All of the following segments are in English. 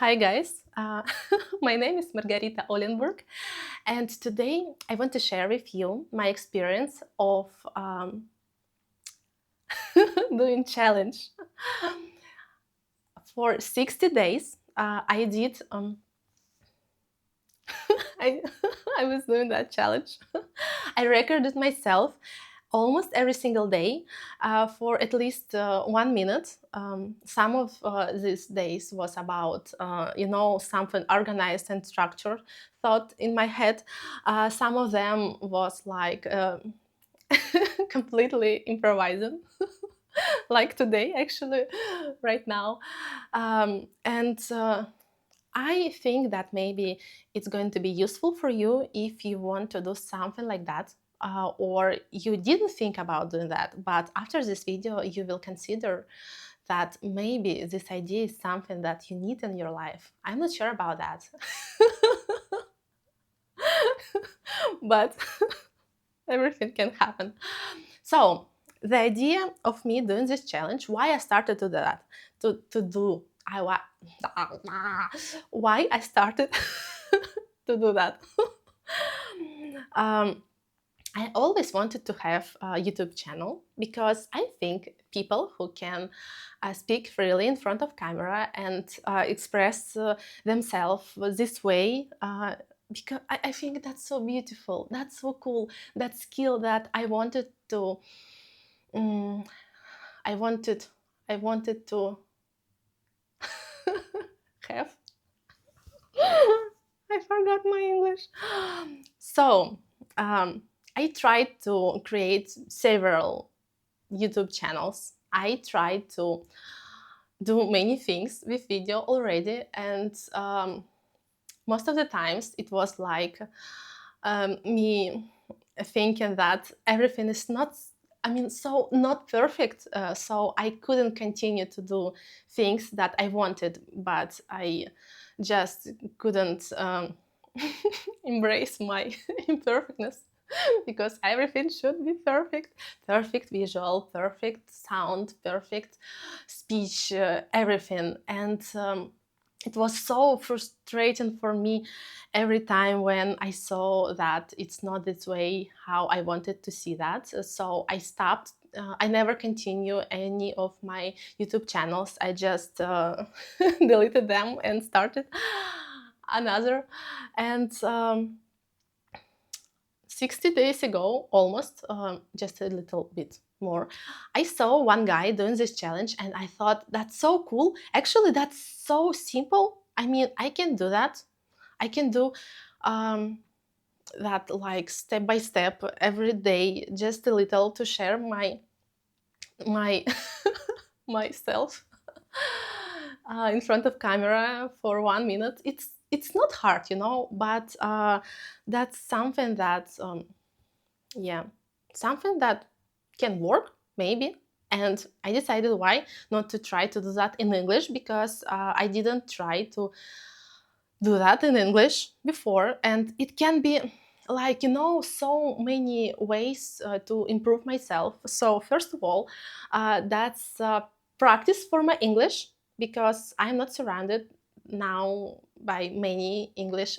Hi guys, my name is Margarita Olenburg, and today I want to share with you my experience of doing challenge. For 60 days, I did, I, I was doing that challenge. I recorded myself almost every single day for at least 1 minute. Some of these days was about, something organized and structured thought in my head. Some of them was like completely improvising, like today, actually, right now. And I think that maybe it's going to be useful for you if you want to do something like that, or you didn't think about doing that, but after this video, you will consider that maybe this idea is something that you need in your life. I'm not sure about that. But everything can happen. So the idea of me doing this challenge, why I started to do that, to do, why I started to do that. um, I always wanted to have a YouTube channel because I think people who can speak freely in front of camera and express themselves this way, because I think that's so beautiful, that's so cool, that skill that I wanted to, um, I wanted, I wanted to have. I forgot my English. So I tried to create several YouTube channels. I tried to do many things with video already, and most of the times it was like me thinking that everything is not, so not perfect, so I couldn't continue to do things that I wanted, but I just couldn't embrace my imperfectness. Because everything should be perfect, perfect visual, perfect sound, perfect speech, everything. And it was so frustrating for me every time when I saw that it's not this way how I wanted to see that. So I stopped. I never continue any of my YouTube channels. I just deleted them and started another. And 60 days ago, almost, just a little bit more, I saw one guy doing this challenge and I thought, that's so cool. Actually, that's so simple. I mean, I can do that. I can do um, that like step by step every day, just a little to share my myself in front of camera for 1 minute. It's not hard, but that's something that yeah, something that can work maybe. And I decided why not to try to do that in English, because I didn't try to do that in English before, and it can be like, so many ways to improve myself. So first of all, that's practice for my English, because I'm not surrounded now by many English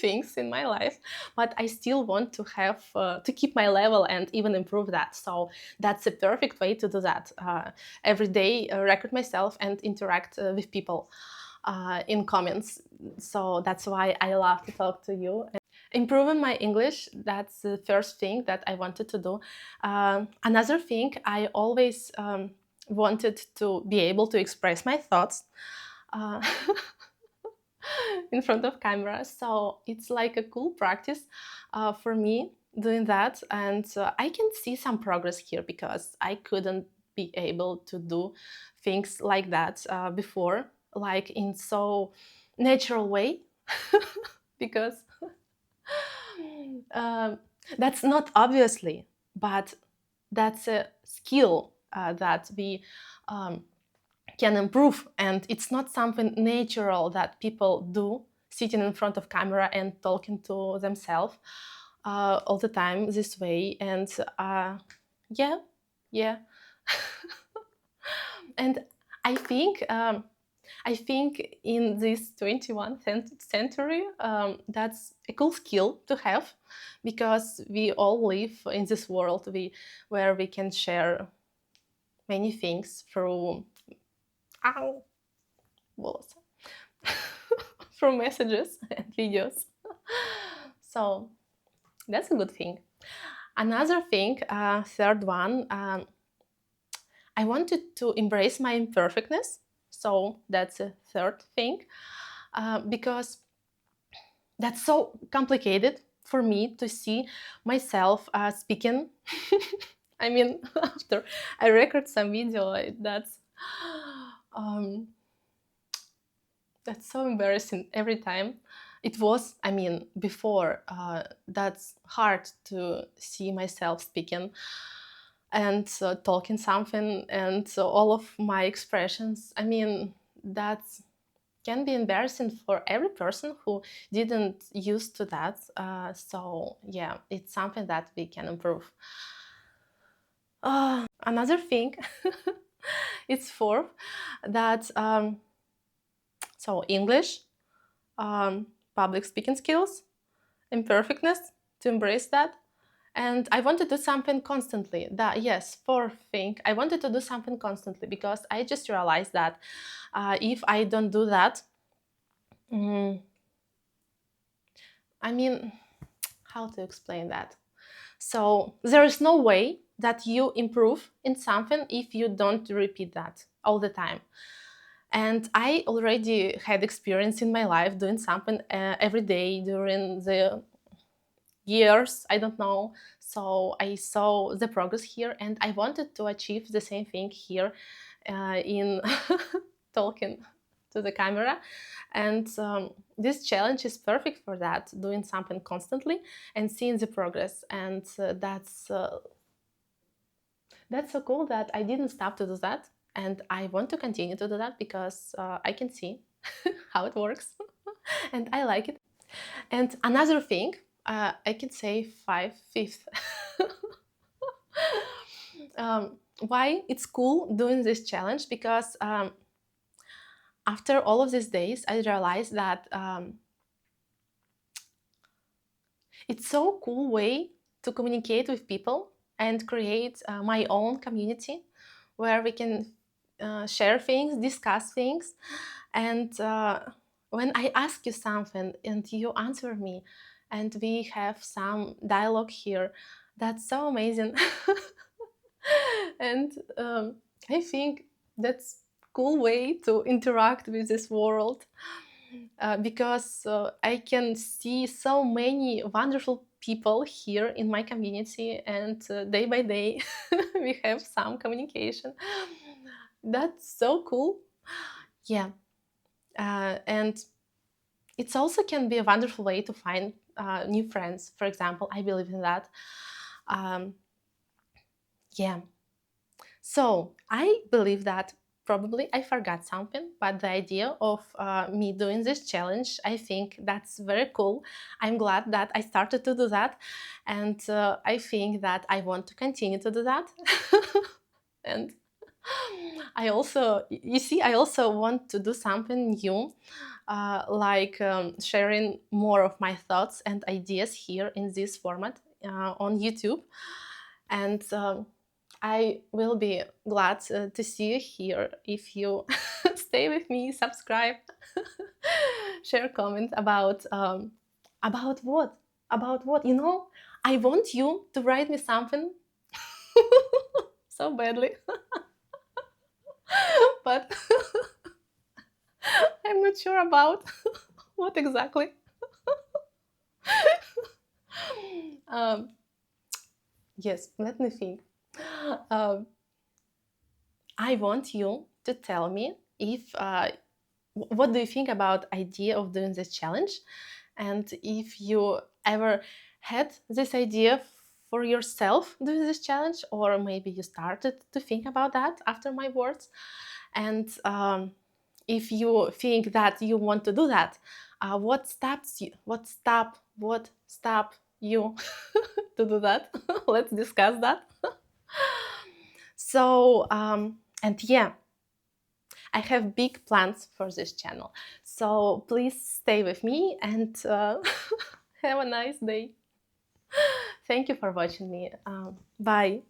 things in my life, but I still want to have to keep my level and even improve that. So that's a perfect way to do that. Every day, record myself and interact with people in comments. So that's why I love to talk to you. Improving my English, that's the first thing that I wanted to do. Another thing, I always wanted to be able to express my thoughts uh, in front of camera. So it's like a cool practice for me doing that. And I can see some progress here, because I couldn't be able to do things like that before, like in so natural way. Because um, that's not obviously, but that's a skill that we can improve, and it's not something natural that people do, sitting in front of camera and talking to themselves all the time this way. And yeah, yeah. And I think I think in this 21st century, that's a cool skill to have, because we all live in this world where we can share many things through ow, волосы, through messages and videos. So that's a good thing. Another thing, third one, I wanted to embrace my imperfectness. So that's a third thing, because that's so complicated for me to see myself speaking. I mean, after I record some video, um, that's so embarrassing every time. It was, I mean, before, that's hard to see myself speaking and talking something, and all of my expressions. I mean, that's can be embarrassing for every person who didn't used to that. So yeah, it's something that we can improve. Another thing, it's fourth, that so English, public speaking skills, imperfectness, to embrace that. And I wanted to do something constantly. That, yes, fourth thing, I wanted to do something constantly, because I just realized that if I don't do that, I mean, how to explain that? So there is no way that you improve in something if you don't repeat that all the time. And I already had experience in my life doing something every day during the years, I don't know. So I saw the progress here, and I wanted to achieve the same thing here in talking to the camera. And this challenge is perfect for that, doing something constantly and seeing the progress. And that's so cool that I didn't stop to do that. And I want to continue to do that, because I can see how it works and I like it. And another thing, I can say fifth, why it's cool doing this challenge, because after all of these days, I realized that it's so cool way to communicate with people and create my own community where we can share things, discuss things. And when I ask you something and you answer me and we have some dialogue here, that's so amazing. And I think that's cool way to interact with this world, because I can see so many wonderful people here in my community, and day by day we have some communication. That's so cool. Yeah, and it also can be a wonderful way to find new friends. For example, I believe in that. Yeah. So I believe that probably I forgot something, but the idea of me doing this challenge, I think that's very cool. I'm glad that I started to do that, and I think that I want to continue to do that. And I also, you see, I also want to do something new, like sharing more of my thoughts and ideas here in this format on YouTube. And I will be glad to see you here if you stay with me, subscribe, share comment about what? About what? You know, I want you to write me something so badly, but I'm not sure about what exactly. um, yes, let me think. Um, I want you to tell me if what do you think about idea of doing this challenge, and if you ever had this idea for yourself doing this challenge, or maybe you started to think about that after my words. And if you think that you want to do that, what stops you? What stop you to do that? Let's discuss that. So and yeah, I have big plans for this channel. So please stay with me and have a nice day. Thank you for watching me. Bye.